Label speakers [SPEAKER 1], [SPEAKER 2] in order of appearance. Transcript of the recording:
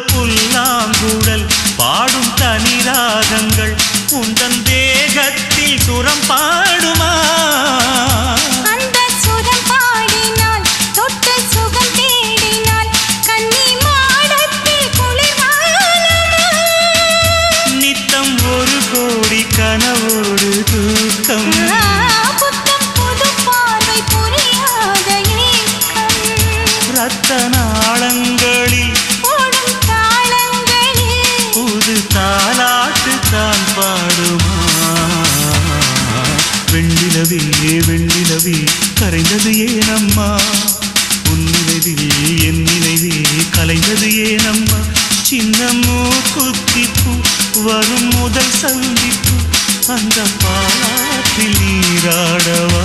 [SPEAKER 1] புல்லாங்குழல் பாடும் தனிராகங்கள் உந்தன் தேகத்தில் சுரம் பாடுமா?
[SPEAKER 2] அந்த சுரம் பாடினால் தொட்டு சுகம் தேடினால் கன்னி மாடத்தில் குளிர்வானமா?
[SPEAKER 1] நித்தம் ஒரு கோடி கனவோடு தூக்கம்
[SPEAKER 2] புத்தம் புது பார்வை புரியாத ஏக்கம்
[SPEAKER 1] ரத்த நாளங்களில் தாலாட்டு தான் பாடுமா? வெண்ணிலவே வெண்ணிலவே கரைந்தது ஏனம்மா? உன் நினைவில் என் நினைவே கலைந்தது ஏனம்மா? சின்னமோ குத்திப்பு வரும் முதல் சந்திப்பு அந்த பாட்டில் நீராடவா?